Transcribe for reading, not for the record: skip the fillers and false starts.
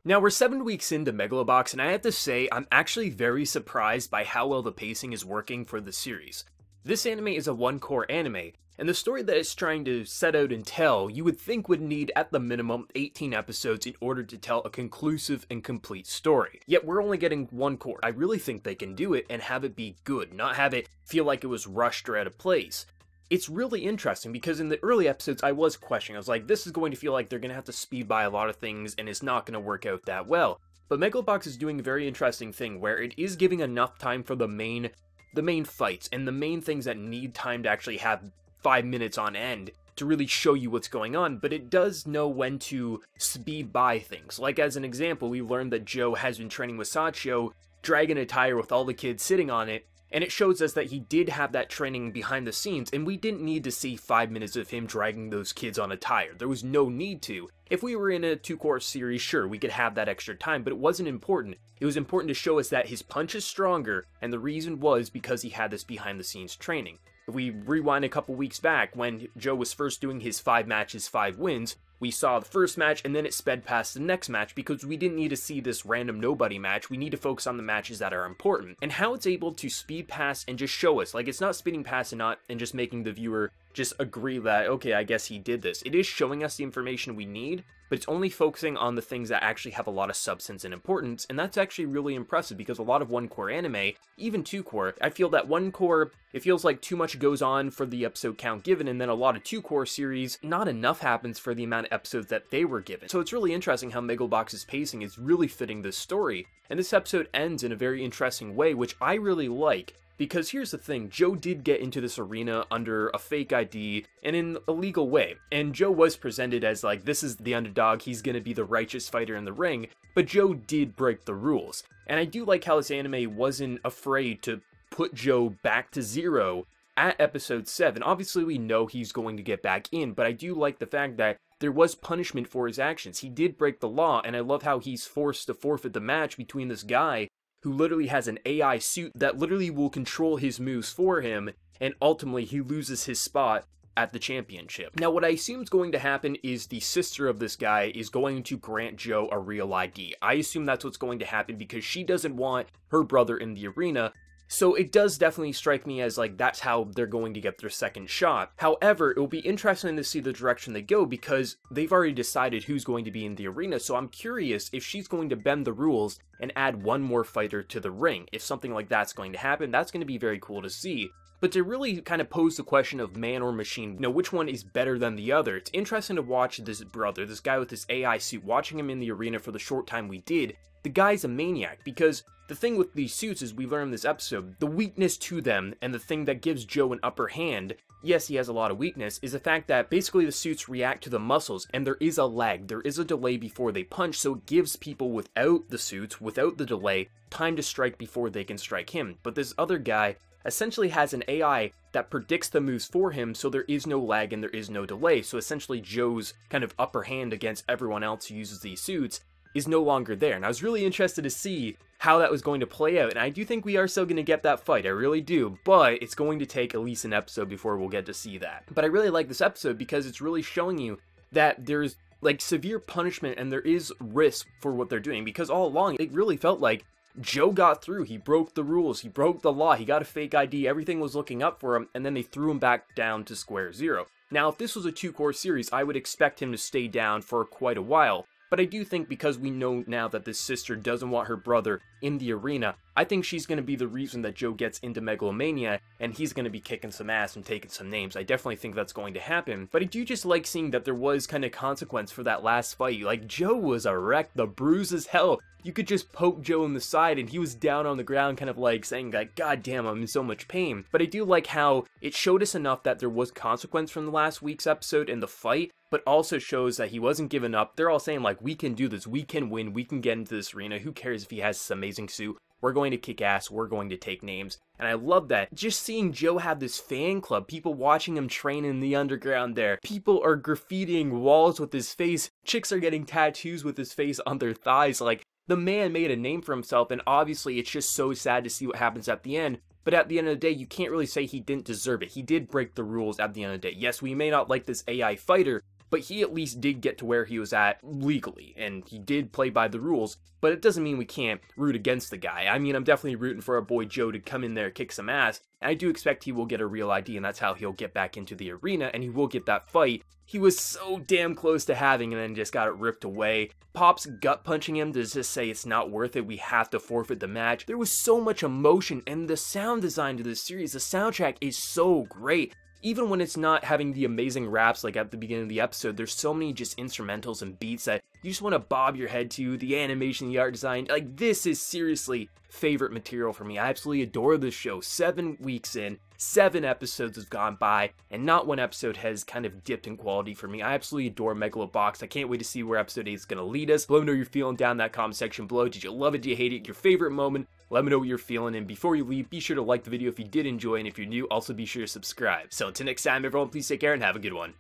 Now we're 7 weeks into Megalobox, and I have to say I'm actually very surprised by how well the pacing is working for the series. This anime is a one-core anime, and the story that it's trying to set out and tell you would think would need at the minimum 18 episodes in order to tell a conclusive and complete story. Yet we're only getting one core. I really think they can do it and have it be good, not have it feel like it was rushed or out of place. It's really interesting because in the early episodes I was questioning. I was like, this is going to feel like they're going to have to speed by a lot of things and it's not going to work out that well. But Megalobox is doing a very interesting thing where it is giving enough time for the main fights and the main things that need time to actually have 5 minutes on end to really show you what's going on, but it does know when to speed by things. Like as an example, we learned that Joe has been training with Sachio, dragging a tire with all the kids sitting on it, and it shows us that he did have that training behind the scenes, and we didn't need to see 5 minutes of him dragging those kids on a tire. There was no need to. If we were in a 2-core series, sure, we could have that extra time, but it wasn't important. It was important to show us that his punch is stronger, and the reason was because he had this behind the scenes training. If we rewind a couple weeks back, when Joe was first doing his 5 matches, 5 wins, we saw the first match and then it sped past the next match because we didn't need to see this random nobody match. We need to focus on the matches that are important. And how it's able to speed past and just show us, like it's not speeding past and just making the viewer just agree that, okay, I guess he did this. It is showing us the information we need, but it's only focusing on the things that actually have a lot of substance and importance, and that's actually really impressive because a lot of one-core anime, even 2-core, I feel that 1-core, it feels like too much goes on for the episode count given, and then a lot of 2-core series, not enough happens for the amount of episodes that they were given. So it's really interesting how Megalobox's pacing is really fitting this story, and this episode ends in a very interesting way, which I really like. Because here's the thing, Joe did get into this arena under a fake ID and in a legal way, and Joe was presented as like, this is the underdog, he's gonna be the righteous fighter in the ring, but Joe did break the rules. And I do like how this anime wasn't afraid to put Joe back to 0 at episode 7. Obviously we know he's going to get back in, but I do like the fact that there was punishment for his actions. He did break the law, and I love how he's forced to forfeit the match between this guy who literally has an AI suit that literally will control his moves for him, and ultimately he loses his spot at the championship. Now what I assume is going to happen is the sister of this guy is going to grant Joe a real ID. I assume that's what's going to happen because she doesn't want her brother in the arena, so it does definitely strike me as like that's how they're going to get their second shot. However, it will be interesting to see the direction they go because they've already decided who's going to be in the arena, so I'm curious if she's going to bend the rules and add one more fighter to the ring. If something like that's going to happen, that's going to be very cool to see. But to really kind of pose the question of man or machine, you know, which one is better than the other, it's interesting to watch this brother, this guy with this AI suit, watching him in the arena for the short time we did. The guy's a maniac, because the thing with these suits, as we learn in this episode, the weakness to them, and the thing that gives Joe an upper hand, yes, he has a lot of weakness, is the fact that basically the suits react to the muscles, and there is a lag, there is a delay before they punch, so it gives people without the suits, without the delay, time to strike before they can strike him. But this other guy essentially has an AI that predicts the moves for him, so there is no lag and there is no delay, so essentially Joe's kind of upper hand against everyone else who uses these suits is no longer there. And I was really interested to see how that was going to play out, and I do think we are still going to get that fight, I really do, but it's going to take at least an episode before we'll get to see that. But I really like this episode because it's really showing you that there's like severe punishment and there is risk for what they're doing, because all along it really felt like Joe got through, he broke the rules, he broke the law, he got a fake ID, everything was looking up for him, and then they threw him back down to square zero. Now if this was a 2-core series, I would expect him to stay down for quite a while. But I do think because we know now that this sister doesn't want her brother in the arena, I think she's going to be the reason that Joe gets into Megalomania, and he's going to be kicking some ass and taking some names. I definitely think that's going to happen, but I do just like seeing that there was kind of consequence for that last fight. Like, Joe was a wreck, the bruise as hell. You could just poke Joe in the side and he was down on the ground kind of like saying like, God damn, I'm in so much pain. But I do like how it showed us enough that there was consequence from the last week's episode in the fight, but also shows that he wasn't giving up. They're all saying like, we can do this, we can win, we can get into this arena, who cares if he has this amazing suit, we're going to kick ass, we're going to take names. And I love that. Just seeing Joe have this fan club, people watching him train in the underground there. People are graffitiing walls with his face, chicks are getting tattoos with his face on their thighs. Like, the man made a name for himself, and obviously it's just so sad to see what happens at the end. But at the end of the day, you can't really say he didn't deserve it. He did break the rules at the end of the day. Yes, we may not like this AI fighter, but he at least did get to where he was at legally, and he did play by the rules, but it doesn't mean we can't root against the guy. I mean, I'm definitely rooting for our boy Joe to come in there, kick some ass, and I do expect he will get a real ID, and that's how he'll get back into the arena, and he will get that fight he was so damn close to having and then just got it ripped away. Pop's gut punching him to just say it's not worth it, we have to forfeit the match. There was so much emotion, and the sound design to this series, the soundtrack is so great. Even when it's not having the amazing raps like at the beginning of the episode, there's so many just instrumentals and beats that you just want to bob your head to. The animation, the art design, like this is seriously favorite material for me. I absolutely adore this show. 7 weeks in, 7 episodes have gone by, and not one episode has kind of dipped in quality for me. I absolutely adore Megalobox. I can't wait to see where episode 8 is going to lead us. Let me know you're feeling down in that comment section below. Did you love it? Did you hate it? Your favorite moment? Let me know what you're feeling, and before you leave, be sure to like the video if you did enjoy, and if you're new, also be sure to subscribe. So until next time, everyone, please take care and have a good one.